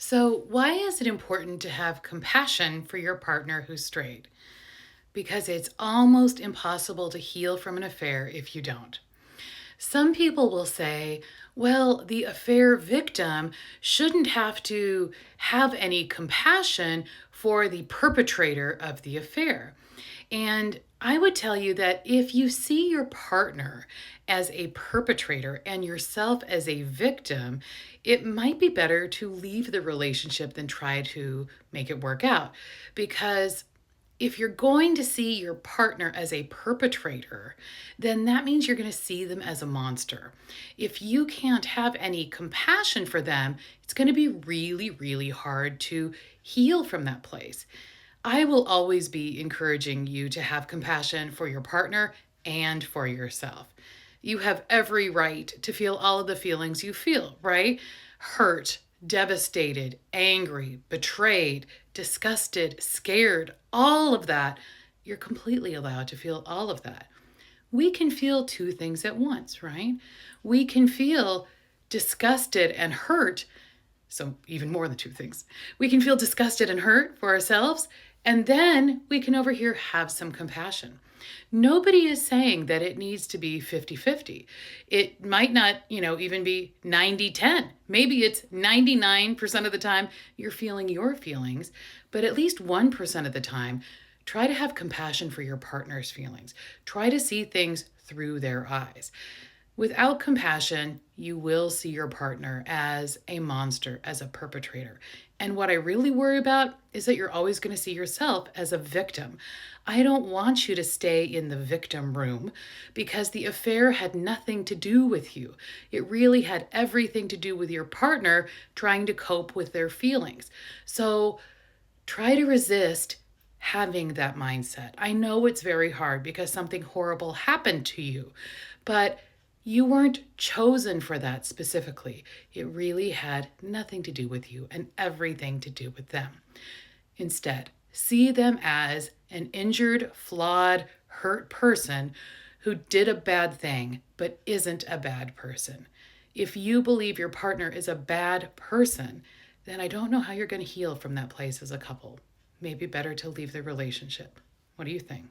So, why is it important to have compassion for your partner who's straight? Because it's almost impossible to heal from an affair if you don't. Some people will say, well, the affair victim shouldn't have to have any compassion for the perpetrator of the affair. And I would tell you that if you see your partner as a perpetrator and yourself as a victim, it might be better to leave the relationship than try to make it work out. Because if you're going to see your partner as a perpetrator, then that means you're going to see them as a monster. If you can't have any compassion for them, it's going to be really, really hard to heal from that place. I will always be encouraging you to have compassion for your partner and for yourself. You have every right to feel all of the feelings you feel, right? Hurt, devastated, angry, betrayed, disgusted, scared, all of that. You're completely allowed to feel all of that. We can feel two things at once, right? We can feel disgusted and hurt, so even more than two things. We can feel disgusted and hurt for ourselves, and then we can over here have some compassion. Nobody is saying that it needs to be 50-50. It might not, even be 90-10. Maybe it's 99% of the time you're feeling your feelings, but at least 1% of the time, try to have compassion for your partner's feelings. Try to see things through their eyes. Without compassion, you will see your partner as a monster, as a perpetrator. And what I really worry about is that you're always going to see yourself as a victim. I don't want you to stay in the victim room because the affair had nothing to do with you. It really had everything to do with your partner trying to cope with their feelings. So try to resist having that mindset. I know it's very hard because something horrible happened to you, but you weren't chosen for that specifically. It really had nothing to do with you and everything to do with them. Instead, see them as an injured, flawed, hurt person who did a bad thing but isn't a bad person. If you believe your partner is a bad person, then I don't know how you're going to heal from that place as a couple. Maybe better to leave the relationship. What do you think?